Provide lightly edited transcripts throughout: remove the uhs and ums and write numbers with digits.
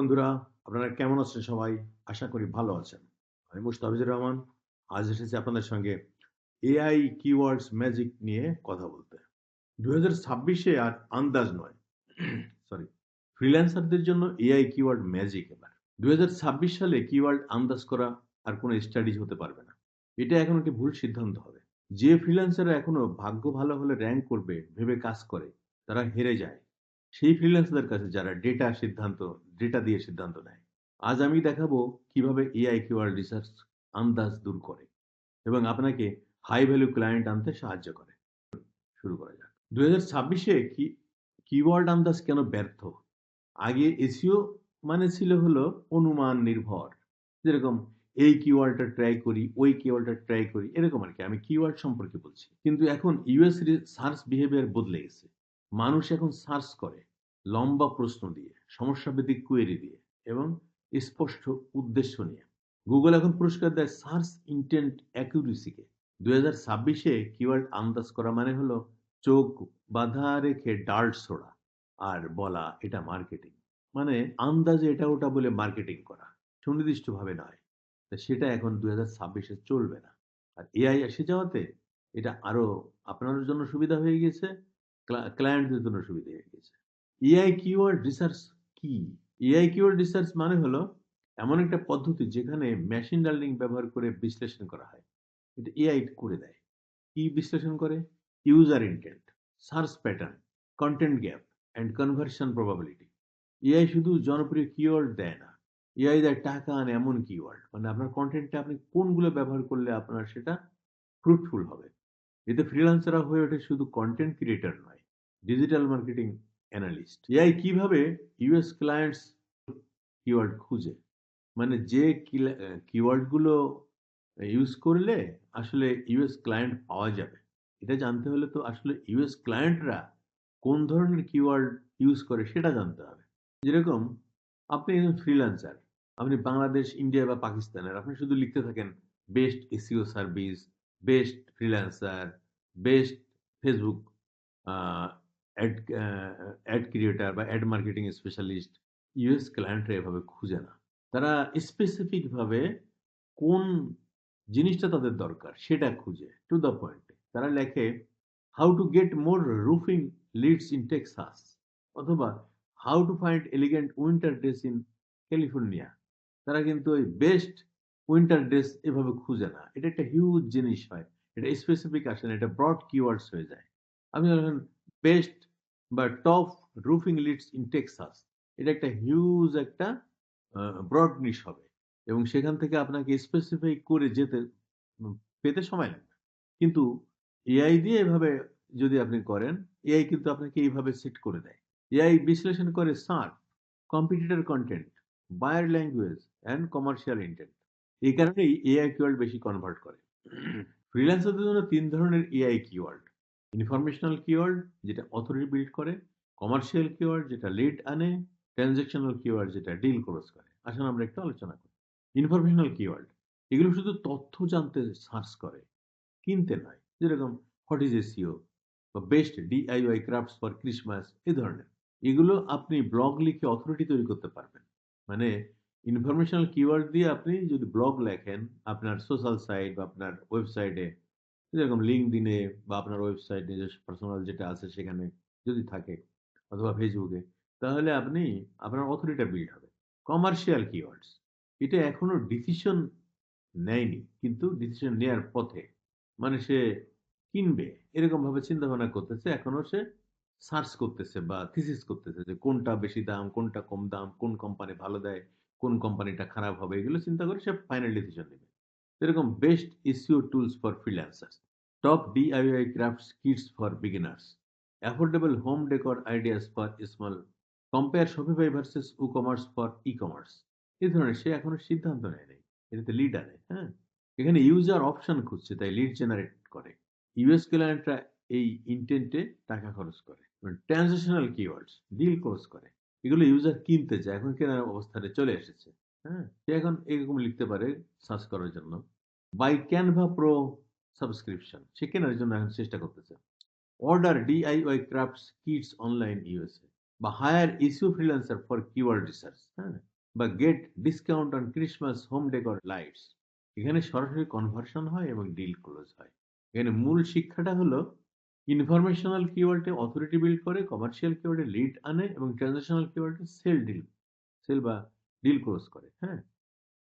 বন্ধুরা, আপনারা কেমন আছেন সবাই? আশা করি ভালো আছেন। আমি মুস্তাফিজুর রহমান। আজ এসেছি আপনাদের সঙ্গে এআই কিওয়ার্ডস ম্যাজিক নিয়ে কথা বলতে। 2026 আর আন্দাজ নয়। সরি, ফ্রিল্যান্সারদের জন্য এআই কিওয়ার্ড ম্যাজিক এবার। 2026 সালে কিওয়ার্ড আন্দাজ করা আর কোনো স্টাডিজ হতে পারবে না। এটা এখন একটি ভুল সিদ্ধান্ত হবে। যে ফ্রিল্যান্সাররা এখনো ভাগ্য ভালো হলে র্যাঙ্ক করবে ভেবে কাজ করে, তারা হেরে যায় সেই ফ্রিল্যান্সারদের কাছে যারা ডেটা দিয়ে সিদ্ধান্ত নেয়। আজ আমি দেখাবো কিভাবে এআই কিওয়ার্ড রিসার্চ আন্দাজ দূর করে এবং আপনাকে হাই ভ্যালু ক্লায়েন্ট আনতে সাহায্য করে। শুরু করা যাক। 2026-এ কিওয়ার্ড আন্দাজ কেন ব্যর্থ? আগে এসইও মানে ছিল হলো অনুমান নির্ভর। যেরকম এই কিওয়ার্ডটা ট্রাই করি, ওই কিওয়ার্ডটা ট্রাই করি, এরকম আরকি। আমি কিওয়ার্ড সম্পর্কে বলছি। কিন্তু এখন ইউএস সার্চ বিহেভিয়ার বদলে গেছে। মানুষ এখন সার্চ করে লম্বা প্রশ্ন দিয়ে, সমস্যাভিত্তিক কোয়েরি দিয়ে এবং স্পষ্ট উদ্দেশ্য নিয়ে। গুগল এখন পুরস্কার দেয় সার্চ ইন্টেন্ট অ্যাকুরেসিকে। 2026-এ কিওয়ার্ড আন্দাজ করা মানে হলো চোখ বাঁধা রেখে ডার্ট ছোড়া আর বলা এটা মার্কেটিং। মানে আন্দাজে এটা ওটা বলে মার্কেটিং করা, সুনির্দিষ্টভাবে নয়। তা সেটা এখন 2026-এ চলবে না। আর এআই এসে যাওয়াতে এটা আরো আপনার জন্য সুবিধা হয়ে গেছে, ক্লায়েন্টদের জন্য সুবিধা হয়ে গেছে। এআই কিওয়ার্ড রিসার্চ কি? এআই কিওয়ার্ড রিসার্চ মানে হলো এমন একটা পদ্ধতি যেখানে মেশিন লার্নিং ব্যবহার করে বিশ্লেষণ করা হয়। এটা এআই করে দেয়। কি বিশ্লেষণ করে? User intent, search pattern, content gap and conversion probability. AI শুধু জনপ্রিয় কিওয়ার্ড দেয় না, এআই দেয় টাকা আনে এমন কিওয়ার্ড। মানে আপনার কন্টেন্টটা আপনি কোনগুলো ব্যবহার করলে আপনার সেটা ফ্রুটফুল হবে। এতে ফ্রিল্যান্সাররা হয়ে ওঠে শুধু কন্টেন্ট ক্রিয়েটর নয়, ডিজিটাল মার্কেটিং অ্যানালিস্ট। এআই কিভাবে ইউএস ক্লায়েন্টস কিওয়ার্ড খুঁজে? মানে যে কিওয়ার্ড গুলো ইউজ করলে আসলে ইউএস ক্লায়েন্ট পাওয়া যাবে, এটা জানতে হলে তো আসলে ইউএস ক্লায়েন্টরা কোন ধরনের কিওয়ার্ড ইউজ করে সেটা জানতে হবে। যেরকম আপনি একজন ফ্রিল্যান্সার, আপনি বাংলাদেশ, ইন্ডিয়া বা পাকিস্তানের, আপনি শুধু লিখতে থাকেন best SEO service, best freelancer, best Facebook ad ad creator বা অ্যাড মার্কেটিং স্পেশালিস্ট। ইউএস ক্লায়েন্টরা এভাবে খুঁজে না। তারা স্পেসিফিক ভাবে কোন জিনিসটা তাদের দরকার সেটা খুঁজে, টু দ্য পয়েন্ট। তারা লেখে how to get more roofing leads in Texas, অথবা how to find elegant winter dress in California. তারা কিন্তু ওই বেস্ট উইন্টার ড্রেস এভাবে খুঁজে না। এটা একটা হিউজ জিনিস হয়। এটা স্পেসিফিক আসে না, এটা ব্রড কিওয়ার্ডস হয়ে যায়। আপনি বলেন বেস্ট বা top roofing leads in Texas, এটা একটা হিউজ একটা ব্রড নিশ হবে এবং সেখান থেকে আপনাকে স্পেসিফাই করে পেতে সময় লাগবে। কিন্তু এআই দিয়ে এভাবে যদি আপনি করেন, এআই কিন্তু আপনাকে এইভাবে সেট করে দেয়। এআই বিশ্লেষণ করে search, competitor content, buyer language and commercial intent. এই কারণেই এআই কিওয়ার্ড বেশি কনভার্ট করে। ফ্রিল্যান্সারদের জন্য ৩ ধরনের এআই কিওয়ার্ড: ইনফরমেশনাল কিওয়ার্ড যেটা অথরিটি বিল্ড করে, কমার্শিয়াল কিওয়ার্ড যেটা লিড আনে, ট্রানজ্যাকশনাল কিওয়ার্ড যেটা ডিল ক্লোজ করে। আসুন আমরা একটু আলোচনা করি। ইনফরমেশনাল কিওয়ার্ড এগুলো শুধু তথ্য জানতে সার্চ করে, কিনতে নয়। যেরকম হোয়াট ইজ এসইও বা best DIY crafts for Christmas, এই ধরনের। এগুলো আপনি ব্লগ লিখে অথরিটি তৈরি করতে পারবেন। মানে ইনফরমেশনাল কিওয়ার্ড দিয়ে আপনি যদি ব্লগ লেখেন আপনার সোশ্যাল সাইট বা আপনার ওয়েবসাইটে, যেরকম লিঙ্কডইনে বা আপনার ওয়েবসাইটে যে পার্সোনাল যেটা আছে সেখানে যদি থাকে, অথবা ফেসবুকে, তাহলে আপনি আপনার অথরিটি বিল্ড হবে। কমার্শিয়াল কিওয়ার্ডস এটা এখনো ডিসিশন নেয়নি, কিন্তু ডিসিশন নেয়ার পথে। মানে সে কিনবে এরকম ভাবে চিন্তা ভাবনা করতেছে, এখনো সে সার্চ করতেছে বা থিসিস করতেছে যে কোনটা বেশি দাম, কোনটা কম দাম, কোন কোম্পানি ভালো দেয়, কোন কোম্পানিটা খারাপ হবে, এগুলো চিন্তা করে সে ফাইনাল ডিসিশন নেবে। এরকম best SEO tools for freelancers, top DIY crafts kits for beginners, affordable home decor ideas for small, compare Shopify versus e commerce for e commerce. এই ধরনের সে এখনো সিদ্ধান্ত নেয় নাই, এটাতে লিড আনে। হ্যাঁ, এখানে ইউজার অপশন খুঁজছে তাই লিড জেনারেট করে। ইউএস ক্লায়েন্টরা এই ইন্টেন্টে টাকা খরচ করে। ট্রানজিশনাল কিওয়ার্ডস ডিল ক্লোজ করে। এগুলো ইউজার কিনতে চায়, এখন কেনার অবস্থায় চলে এসেছে। হ্যাঁ, সে এখন এরকম লিখতে পারে সার্চ করার জন্য বাই ক্যানভা প্রো সাবস্ক্রিপশন, সে কেনার জন্য এখন চেষ্টা করতেছে। Order DIY crafts kits online USA, বা hire SEO freelancer for keyword research. হ্যাঁ, বা get discount on Christmas home decor lights, এখানে সরাসরি কনভার্সন হয় এবং ডিল ক্লোজ হয়। এখানে মূল শিক্ষাটা হলো ইনফরমেশনাল কিওয়ার্ডে অথরিটি বিল্ড করে, কমার্শিয়াল কিওয়ার্ডে লিড আনে এবং ট্রানজাকশনাল কিওয়ার্ডে সেল বা ডিল ক্লোজ করে। হ্যাঁ,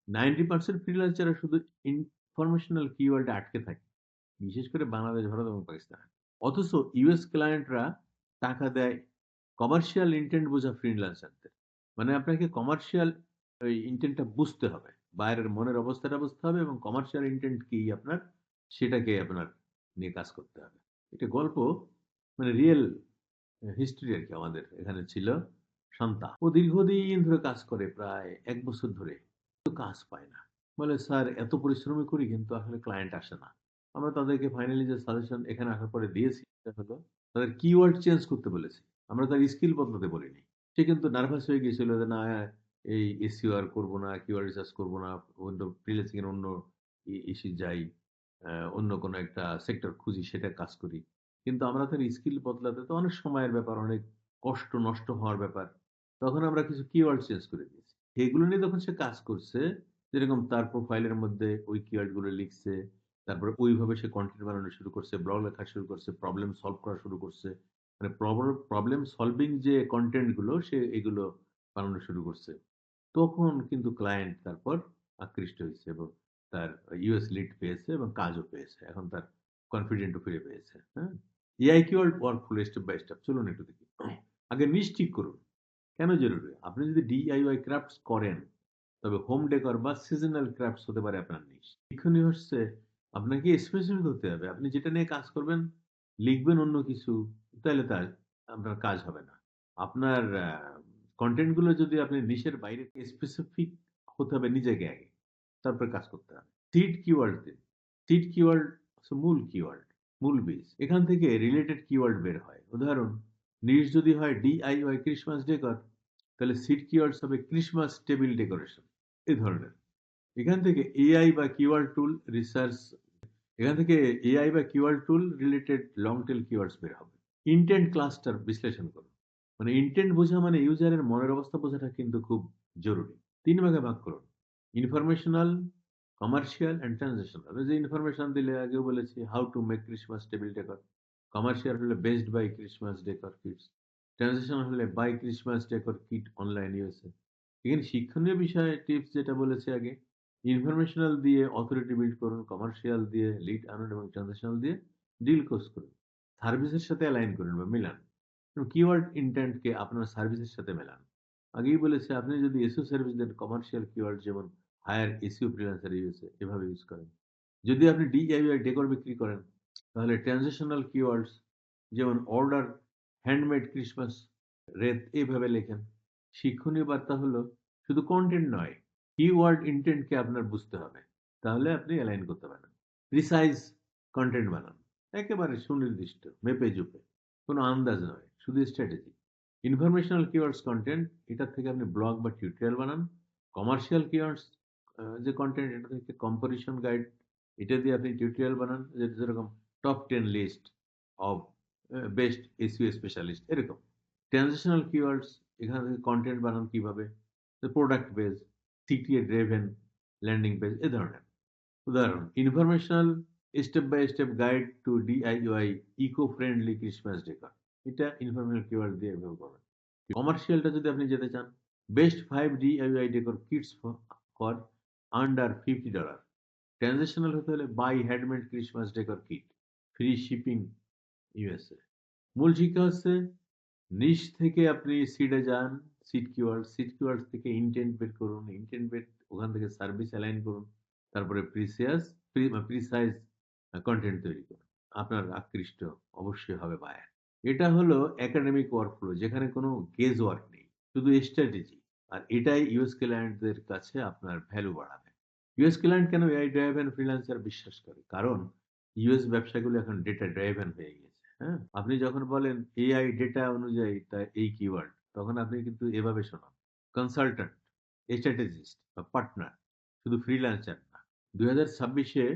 90% ফ্রিল্যান্সাররা শুধু ইনফরমেশনাল কিওয়ার্ডে আটকে থাকে, বিশেষ করে বাংলাদেশ, ভারত এবং পাকিস্তান। অথচ ইউএস ক্লায়েন্টরা টাকা দেয় কমার্শিয়াল ইন্টেন্ট বোঝা ফ্রিল্যান্সারদের। মানে আপনাকে কমার্শিয়াল ওই ইন্টেন্টটা বুঝতে হবে, বাইরের মনের অবস্থাটা বুঝতে হবে এবং কমার্শিয়াল ইন্টেন্ট কি আপনার, সেটাকে আপনার নিয়ে কাজ করতে হবে। এটা গল্প, মানে রিয়েল হিস্ট্রি আর কি। আমাদের এখানে ছিল শান্তা, ও দীর্ঘদিন ধরে কাজ করে, প্রায় 1 বছর ধরে, কিন্তু কাজ পায় না। বলে স্যার এত পরিশ্রমই করি কিন্তু আসলে ক্লায়েন্ট আসে না। আমরা তাদেরকে ফাইনালি যে সাজেশন এখানে আসার পরে দিয়েছি সেটা হলো তাদের কিওয়ার্ড চেঞ্জ করতে বলেছি। আমরা তার স্কিল বদলাতে বলিনি। সে কিন্তু নার্ভাস হয়ে গিয়েছিল যে না, এই এসইও আর করবো না, কিওয়ার্ড রিসার্চ করবো না, অন্য ফ্রিল্যান্সিং এর অন্য ইসে যাই, অন্য কোনো একটা সেক্টর খুঁজি, সেটা কাজ করি। কিন্তু আমরা তার স্কিল বদলাতে তো অনেক সময়ের ব্যাপার, অনেক কষ্ট নষ্ট হওয়ার ব্যাপার। তখন আমরা কিছু কিওয়ার্ড চেঞ্জ করে দিয়েছি। এগুলো নিয়ে যখন সে কাজ করছে, যেরকম তার প্রোফাইলের মধ্যে ওই কিওয়ার্ড গুলো লিখছে, তারপরে ওইভাবে সে কন্টেন্ট বানানো শুরু করছে, ব্লগ লেখা শুরু করছে, প্রবলেম সলভ করা শুরু করছে। মানে প্রবলেম সলভিং যে কন্টেন্ট গুলো সে এগুলো বানানো শুরু করছে। তখন কিন্তু ক্লায়েন্ট তারপর আকৃষ্ট হয়েছে এবং তার ইউএস লিড পেয়েছে এবং কাজও পেয়েছে। এখন তার কনফিডেন্টও ফিরে পেয়েছে। হ্যাঁ, AI keyword workflow step by step, চলুন একটু দেখি। আগে নিশ ঠিক করুন কেন জরুরি। আপনি যদি ডিআইওয়াই ক্রাফটস করেন, তবে হোম ডেকর বা সিজনাল ক্রাফটস হতে পারে আপনার নিশ। শিক্ষণীয় হচ্ছে আপনাকে স্পেসিফিক হতে হবে। আপনি যেটা নিয়ে কাজ করবেন, লিখবেন অন্য কিছু, তাহলে তার আপনার কাজ হবে না। আপনার কন্টেন্ট গুলো যদি আপনি নিশের বাইরে স্পেসিফিক হতে হবে নিজেকে আগে, তারপর কাজ করতে হবে। সিড কিওয়ার্ড দিন। সিড কিওয়ার্ড হচ্ছে মূল কিওয়ার্ড, মূল বীজ। এখান থেকে রিলেটেড কিওয়ার্ড বের হয়। উদাহরণ, নিশ যদি হয় ডিআইওয়াই ক্রিসমাস ডেকর, তাহলে সিড কিওয়ার্ডস হবে ক্রিসমাস টেবিল ডেকোরেশন, এই ধরনের। এখান থেকে এআই বা কিওয়ার্ড টুল রিসার্চ, এখান থেকে এআই বা কিওয়ার্ড টুল রিলেটেড লং টেল কিওয়ার্ডস বের হবে। ইন্টেন্ট ক্লাস্টার বিশ্লেষণ করুন। মানে ইন্টেন্ট বোঝা মানে ইউজারের মনের অবস্থা বোঝাটা কিন্তু খুব জরুরি। 3 ভাগে ভাগ করুন: ইনফরমেশনাল, কমার্শিয়াল অ্যান্ড ট্রানজেকশনাল। যে ইনফরমেশন দিলে আগেও বলেছি, how to make Christmas table decor. Commercial হলে best buy Christmas decor kits. Transactional হলে buy Christmas decor kit online USA. এখানে শিক্ষণীয় বিষয় টিপস যেটা বলেছি আগে, ইনফরমেশনাল দিয়ে অথরিটি বিল্ড করুন, কমার্শিয়াল দিয়ে লিড আনুন এবং ট্রানজেকশনাল দিয়ে ডিল ক্লোজ করুন। সার্ভিসের সাথে অ্যালাইন করুন বা মেলান। কিওয়ার্ড ইন্টেন্টকে আপনার সার্ভিসের সাথে মেলান। আগেই বলেছি, আপনি যদি এসইও সার্ভিস দেন, কমার্শিয়াল কিওয়ার্ড যেমন হায়ার এসইও ফ্রিল্যান্সার ইউএসএ এভাবে ইউজ করেন। যদি আপনি ডিআইওয়াই ডেকর বিক্রি করেন, তাহলে ট্রানজিশনাল কিওয়ার্ডস যেমন অর্ডার হ্যান্ডমেড ক্রিসমাস রেত এইভাবে লেখেন। শিক্ষণীয় বার্তা হলো শুধু কন্টেন্ট নয়, কিওয়ার্ড ইন্টেন্টকে আপনার বুঝতে হবে, তাহলে আপনি অ্যালাইন করতে পারেন। প্রিসাইজ কন্টেন্ট বানান, একেবারে সুনির্দিষ্ট, মেপে জুপে, কোনো আন্দাজ নয়, শুধু স্ট্র্যাটেজি। ইনফরমেশনাল কিওয়ার্ডস কন্টেন্ট, এটা থেকে আপনি ব্লগ বা টিউটোরিয়াল বানান। কমার্শিয়াল কিওয়ার্ডস যে কন্টেন্ট, এটা থেকে কম্পারিশন গাইড, এটা দিয়ে আপনি টিউটোরিয়াল বানান, যেরকম top 10 list of best SEO specialist, এরকম। ট্রানজিশনাল কিওয়ার্ডস, এখান থেকে কন্টেন্ট বানান কিভাবে, product base, CTA driven landing page, এ ধরনের। উদাহরণ, informational step by step guide to DIY eco friendly Christmas decor, এটা ইনফরমেশনাল কিওয়ার্ড দিয়ে এভাবে করবেন। কমার্শিয়ালটা যদি আপনি যেতে চান, best 5 DIY decor kits for under $50। Transitional হতে হলে buy handmade Christmas decor kit, free shipping USA. মূল শিক্ষা হচ্ছে, নিশ থেকে আপনি সিডে যান, সিড কিওয়ার্ড থেকে ইন্টেন্ট বের করুন, ইন্টেন্ট বের, ওখান থেকে সার্ভিস অ্যালাইন করুন, তারপরে প্রিসাইজ কন্টেন্ট তৈরি করুন। আপনার আকৃষ্ট অবশ্যই হবে বায়ার। এটা হলো একাডেমিক ওয়ার্কফ্লো, যেখানে কোনো গেজ ওয়ার্ক নেই, শুধু স্ট্র্যাটেজি। আর এটাই ইউএস ক্লায়েন্টদের কাছে আপনার ভ্যালু বাড়াবে। ইউএস ক্লায়েন্ট কেন এআই ড্রাইভেন ফ্রিল্যান্সার বিশ্বাস করে? কারণ ইউএস ব্যবসাগুলো এখন ডেটা ড্রাইভেন হয়ে গেছে। হ্যাঁ, আপনি যখন বলেন এআই ডেটা অনুযায়ী তা এই কিওয়ার্ড, তখন আপনি কিন্তু এভাবে শোনান: কনসালট্যান্ট, স্ট্র্যাটেজিস্ট বা পার্টনার, শুধু ফ্রিল্যান্সার না। 2026-এ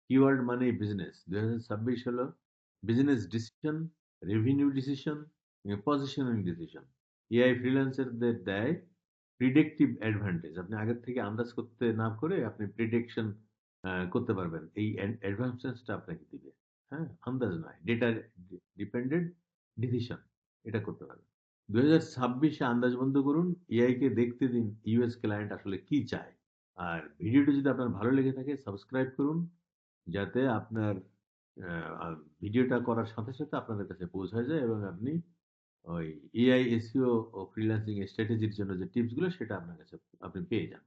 কিওয়ার্ড মানে বিজনেস। 2026 হলো business decision, revenue decision, positioning decision. AI ফ্রিল্যান্সারদের দেয় প্রিডিকটিভ অ্যাডভান্টেজ। আপনি আগের থেকে আন্দাজ করতে না করে আপনি প্রিডিকশন করতে পারবেন। এই অ্যাডভান্টেজটা আপনাকে দিবে। হ্যাঁ? আন্দাজ নয়। ডেটা ডিপেন্ডেন্ট ডিসিশন এটা করতে পারবেন। ২০২৬ এ আন্দাজ বন্ধ করুন। এআই কে দেখতে দিন ইউএস ক্লায়েন্ট আসলে কি চায়। আর ভিডিওটি যদি আপনার ভালো লেগে থাকে সাবস্ক্রাইব করুন। যাতে আপনার আ ভিডিওটা করার সাথে, সাথে আপনাদের কাছে পৌঁছায় যায় এবং আপনি ওই এআই, এসইও ও ফ্রিল্যান্সিং স্ট্র্যাটেজির জন্য যে টিপস গুলো সেটা আপনার কাছে আপনি পেয়ে যান।